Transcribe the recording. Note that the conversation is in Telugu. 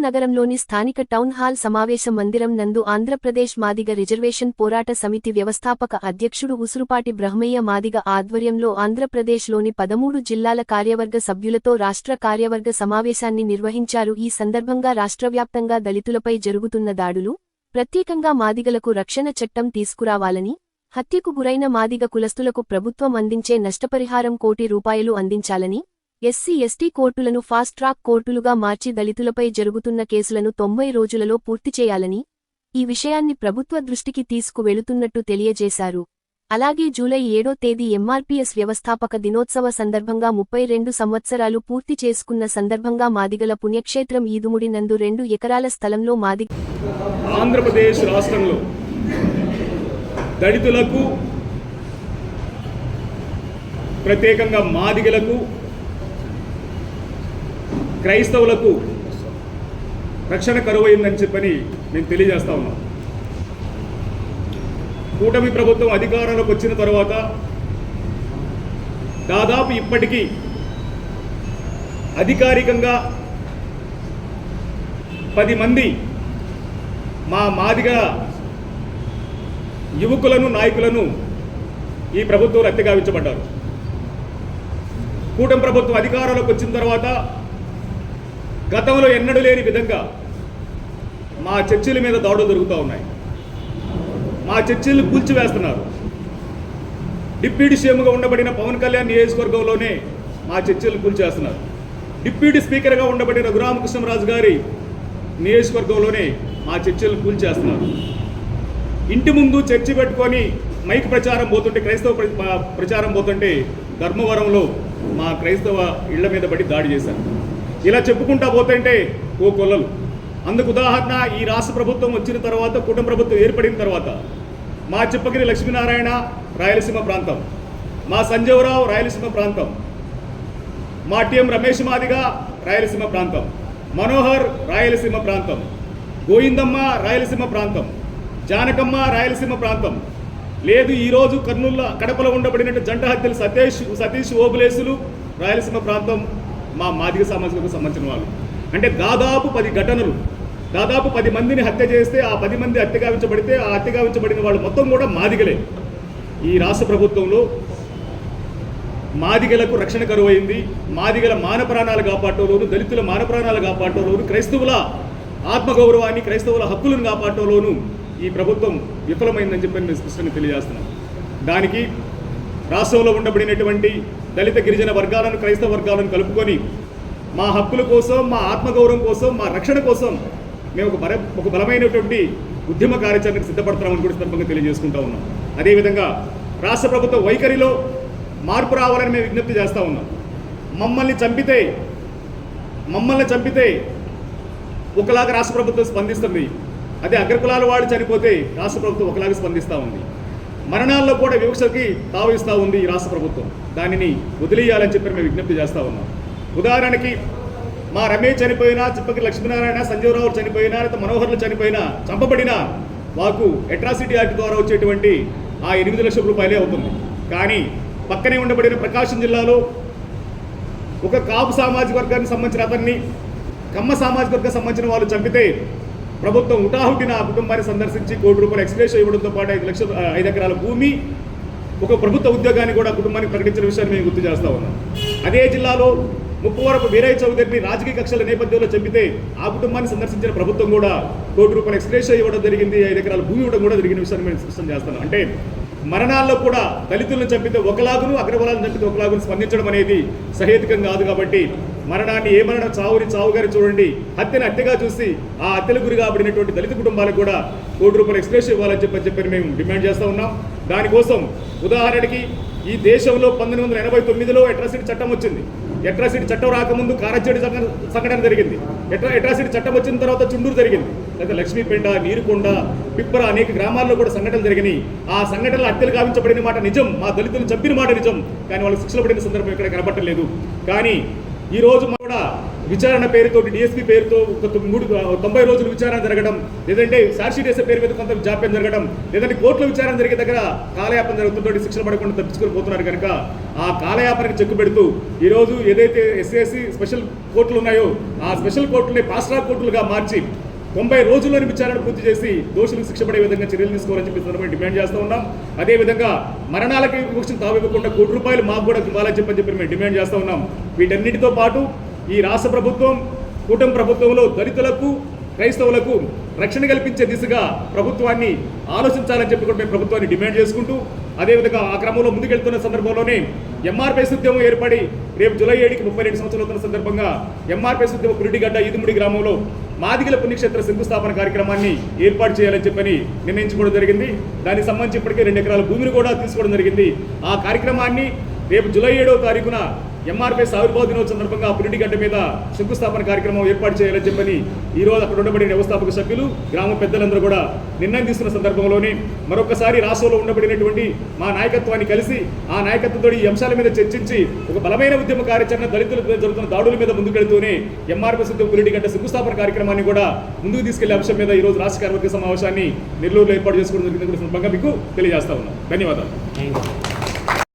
నగరంలోని స్థానిక టౌన్ హాల్ సమావేశ మందిరం నందు ఆంధ్రప్రదేశ్ మాదిగ రిజర్వేషన్ పోరాట సమితి వ్యవస్థాపక అధ్యక్షుడు ఉసురుపాటి బ్రహ్మయ్య మాదిగ ఆధ్వర్యంలో ఆంధ్రప్రదేశ్లోని 13 జిల్లాల కార్యవర్గ సభ్యులతో రాష్ట్ర కార్యవర్గ సమావేశాన్ని నిర్వహించారు. ఈ సందర్భంగా రాష్ట్రవ్యాప్తంగా దళితులపై జరుగుతున్న దాడులు, ప్రత్యేకంగా మాదిగలకు రక్షణ చట్టం తీసుకురావాలని, హత్యకు గురైన మాదిగ కులస్తులకు ప్రభుత్వం అందించే నష్టపరిహారం ₹1 కోటి అందించాలని, ఎస్సీ ఎస్టీ కోర్టులను ఫాస్ట్ ట్రాక్ కోర్టులుగా మార్చి దళితులపై జరుగుతున్న కేసులను 90 రోజులలో పూర్తి చేయాలని, ఈ విషయాన్ని ప్రభుత్వ దృష్టికి తీసుకువెళుతున్నట్టు తెలియజేశారు. అలాగే జూలై 7వ తేదీ ఎంఆర్పీఎస్ వ్యవస్థాపక దినోత్సవ సందర్భంగా 32 సంవత్సరాలు పూర్తి చేసుకున్న సందర్భంగా మాదిగల పుణ్యక్షేత్రం ఈదుముడి నందు 2 ఎకరాల స్థలంలో మాదిగ ఆంధ్రప్రదేశ్ రాష్ట్రంలో దళితులకు, ప్రత్యేకంగా మాదిగలకు, క్రైస్తవులకు రక్షణ కరువైందని చెప్పని నేను తెలియజేస్తా ఉన్నాను. కూటమి ప్రభుత్వం అధికారంలోకి వచ్చిన తర్వాత దాదాపు ఇప్పటికీ అధికారికంగా 10 మంది మా మాదిగ యువకులను, నాయకులను ఈ ప్రభుత్వం హత్య గావించబడ్డారు. కూటమి ప్రభుత్వం అధికారంలోకి వచ్చిన తర్వాత గతంలో ఎన్నడూ లేని విధంగా మా చర్చిల మీద దాడులు జరుగుతూ ఉన్నాయి. మా చర్చిలు కూల్చివేస్తున్నారు. డిప్యూటీ సీఎంగా ఉండబడిన పవన్ కళ్యాణ్ నియోజకవర్గంలోనే మా చర్చిలు కూల్చేస్తున్నారు. డిప్యూటీ స్పీకర్గా ఉండబడిన రఘురామకృష్ణరాజు గారి నియోజకవర్గంలోనే మా చర్చిలు కూల్చేస్తున్నారు. ఇంటి ముందు చర్చి పెట్టుకొని మైక్ ప్రచారం పోతుంటే, క్రైస్తవ ప్రచారం పోతుంటే ధర్మవరంలో మా క్రైస్తవ ఇళ్ల మీద పడి దాడి చేశారు. ఇలా చెప్పుకుంటా పోతుంటే ఓ కొల్లలు. అందుకు ఉదాహరణ, ఈ రాష్ట్ర ప్రభుత్వం వచ్చిన తర్వాత, కుటుంబ ప్రభుత్వం ఏర్పడిన తర్వాత మా చిప్పగిరి లక్ష్మీనారాయణ రాయలసీమ ప్రాంతం, మా సంజీవరావు రాయలసీమ ప్రాంతం, మా టీఎం రమేష్ మాదిగ రాయలసీమ ప్రాంతం, మనోహర్ రాయలసీమ ప్రాంతం, గోవిందమ్మ రాయలసీమ ప్రాంతం, జానకమ్మ రాయలసీమ ప్రాంతం, లేదు ఈరోజు కర్నూలు కడపలో ఉండబడినట్టు జంట హత్యలు సతీష్ ఓబులేసులు రాయలసీమ ప్రాంతం మా మాదిగ సమాజానికి సంబంధించిన వాళ్ళు. అంటే దాదాపు 10 ఘటనలు, దాదాపు 10 మందిని హత్య చేస్తే ఆ 10 మంది హత్య గావించబడితే ఆ హత్య గావించబడిన వాళ్ళు మొత్తం కూడా మాదిగలే. ఈ రాష్ట్ర ప్రభుత్వంలో మాదిగలకు రక్షణ కరువైంది. మాదిగల మాన ప్రాణాలు కాపాడటంలోను, దళితుల మాన ప్రాణాలు కాపాడటంలోను, క్రైస్తవుల ఆత్మగౌరవాన్ని, క్రైస్తవుల హక్కులను కాపాడటంలోను ఈ ప్రభుత్వం విఫలమైందని చెప్పి నేను స్పష్టంగా తెలియజేస్తున్నాను. దానికి రాష్ట్రంలో ఉండబడినటువంటి దళిత గిరిజన వర్గాలను, క్రైస్తవ వర్గాలను కలుపుకొని మా హక్కుల కోసం, మా ఆత్మగౌరవం కోసం, మా రక్షణ కోసం మేము ఒక బలమైనటువంటి ఉద్యమ కార్యాచరణకు సిద్ధపడుతున్నామని కూడా సందర్భంగా తెలియజేసుకుంటా ఉన్నాం. అదేవిధంగా రాష్ట్ర ప్రభుత్వ వైఖరిలో మార్పు రావాలని మేము విజ్ఞప్తి చేస్తూ ఉన్నాం. మమ్మల్ని చంపితే ఒకలాగా రాష్ట్ర ప్రభుత్వం స్పందిస్తుంది. అదే అగ్రకులాల వాళ్ళు చనిపోతే రాష్ట్ర ప్రభుత్వం ఒకలాగా స్పందిస్తూ ఉంది. మరణాల్లో కూడా వివక్షకి తావిస్తూ ఉంది ఈ రాష్ట్ర ప్రభుత్వం. దానిని వదిలేయాలని చెప్పి మేము విజ్ఞప్తి చేస్తూ ఉన్నాం. ఉదాహరణకి మా రమేష్ చనిపోయినా, చిప్పగిరి లక్ష్మీనారాయణ, సంజీవరావు చనిపోయినా, లేదా మనోహర్లు చనిపోయినా, చంపబడినా మాకు అట్రాసిటీ యాక్ట్ ద్వారా వచ్చేటువంటి ఆ ₹8 లక్షలు అవుతుంది. కానీ పక్కనే ఉండబడిన ప్రకాశం జిల్లాలో ఒక కాపు సామాజిక వర్గానికి సంబంధించిన అతన్ని, కమ్మ సామాజిక వర్గానికి సంబంధించిన వాళ్ళు చంపితే ప్రభుత్వం హుటాహుటిన ఆ కుటుంబాన్ని సందర్శించి ₹1 కోటి ఎక్స్గ్రేషియా ఇవ్వడంతో పాటు 5 ఎకరాల భూమి, ఒక ప్రభుత్వ ఉద్యోగాన్ని కూడా కుటుంబానికి ప్రకటించిన విషయాన్ని మేము గుర్తు చేస్తూ ఉన్నాం. అదే జిల్లాలో ముప్పవరపు వీరయ్య చౌదరిని రాజకీయ కక్షల నేపథ్యంలో చంపితే ఆ కుటుంబాన్ని సందర్శించిన ప్రభుత్వం కూడా ₹1 ఎక్స్గ్రేషియా ఇవ్వడం జరిగింది, 5 ఎకరాల భూమి ఇవ్వడం కూడా జరిగిన విషయాన్ని మేము స్పష్టం చేస్తాను. అంటే మరణాల్లో కూడా దళితులను చంపితే ఒకలాగును, అగ్రకులాలను చంపితే ఒకలాగును స్పందించడం అనేది సహేతుకం కాదు. కాబట్టి మరణాన్ని ఏ మరణం చావుగారి చూడండి, హత్యను హత్యగా చూసి ఆ హత్యలకు గురి కాబడినటువంటి దళిత కుటుంబాలకు కూడా ₹1 ఎక్స్గ్రేషియా ఇవ్వాలని చెప్పి మేము డిమాండ్ చేస్తూ ఉన్నాం. దానికోసం ఉదాహరణకి ఈ దేశంలో 1989లో అట్రాసిటీ చట్టం వచ్చింది. అట్రాసిటీ చట్టం రాకముందు కారచేడు సంఘటన జరిగింది. అట్రాసిటీ చట్టం వచ్చిన తర్వాత చుండూరు జరిగింది, లేదా లక్ష్మీపేంట, నీరుకొండ, పిప్పర అనేక గ్రామాల్లో కూడా సంఘటనలు జరిగినాయి. ఆ సంఘటనలు హత్యలు గావించబడిన మాట నిజం, మా దళితులు చంపిన మాట నిజం. కానీ వాళ్ళు శిక్షలు పడిన సందర్భం ఇక్కడ కనబట్టలేదు. కానీ ఈ రోజు కూడా విచారణ పేరుతో డిఎస్పీ పేరుతో ఒక 90 రోజులు విచారణ జరగడం, లేదంటే ఛార్జ్షీట్ వేసే పేరు మీద కొంత జాప్యం జరగడం, లేదంటే కోర్టులో విచారణ జరిగే దగ్గర కాలయాపన జరుగుతుందో శిక్షణ పడకుండా తప్పించుకొని పోతున్నారు కనుక ఆ కాలయాపనకి చెక్కు పెడుతూ ఈరోజు ఏదైతే ఎస్సీ స్పెషల్ కోర్టులు ఉన్నాయో ఆ స్పెషల్ కోర్టుని ఫాస్ట్ ట్రాక్ కోర్టులుగా మార్చి 90 రోజుల్లోని విచారణ పూర్తి చేసి దోషులకు శిక్ష పడే విధంగా చర్యలు తీసుకోవాలని చెప్పి సందర్భంగా డిమాండ్ చేస్తూ ఉన్నాం. అదేవిధంగా మరణాలకి వివక్షను తావివ్వకుండా ₹1 మాకు కూడా ఇవ్వాలని చెప్పి మేము డిమాండ్ చేస్తూ ఉన్నాం. వీటన్నిటితో పాటు ఈ రాష్ట్ర ప్రభుత్వం, కూటమి ప్రభుత్వంలో దళితులకు, క్రైస్తవులకు రక్షణ కల్పించే దిశగా ప్రభుత్వాన్ని ఆలోచించాలని చెప్పి కూడా మేము ప్రభుత్వాన్ని డిమాండ్ చేసుకుంటూ, అదేవిధంగా ఆ క్రమంలో ముందుకెళ్తున్న సందర్భంలోనే ఎంఆర్పీఎస్ ఉద్యమం ఏర్పడి రేపు జూలై 7కి 32 సంవత్సరాలు అవుతున్న సందర్భంగా ఎంఆర్పీఎస్ ఉద్యమం పురిటిగడ్డ ఈదుముడి గ్రామంలో మాదిగల పుణ్యక్షేత్ర శంకుస్థాపన కార్యక్రమాన్ని ఏర్పాటు చేయాలని చెప్పని నిర్ణయించుకోవడం జరిగింది. దానికి సంబంధించి ఇప్పటికే 2 ఎకరాల భూమిని కూడా తీసుకోవడం జరిగింది. ఆ కార్యక్రమాన్ని రేపు జూలై 7వ తారీఖున ఎంఆర్పీఎస్ ఆవిర్భావ దినోత్సవం సందర్భంగా పురిటిగడ్డ మీద శంకుస్థాపన కార్యక్రమం ఏర్పాటు చేయాలని చెప్పని ఈరోజు అక్కడ ఉండబడిన వ్యవస్థాపక సభ్యులు, గ్రామ పెద్దలందరూ కూడా నిర్ణయం తీసుకున్న సందర్భంలోనే మరొకసారి రాష్ట్రంలో ఉండబడినటువంటి మా నాయకత్వాన్ని కలిసి ఆ నాయకత్వంతో ఈ అంశాల మీద చర్చించి ఒక బలమైన ఉద్యమ కార్యాచరణ, దళితుల మీద జరుగుతున్న దాడుల మీద ముందుకెళ్తూనే ఎంఆర్పీఎస్ ఉద్యమ పురిటిగడ్డ శంకుస్థాపన కార్యక్రమాన్ని కూడా ముందుకు తీసుకెళ్లే అంశం మీద ఈరోజు రాష్ట్ర కార్యవర్గ సమావేశాన్ని నెల్లూరులో ఏర్పాటు చేసుకోవడం జరిగింది సందర్భంగా మీకు తెలియజేస్తా ఉన్నాం. ధన్యవాదాలు.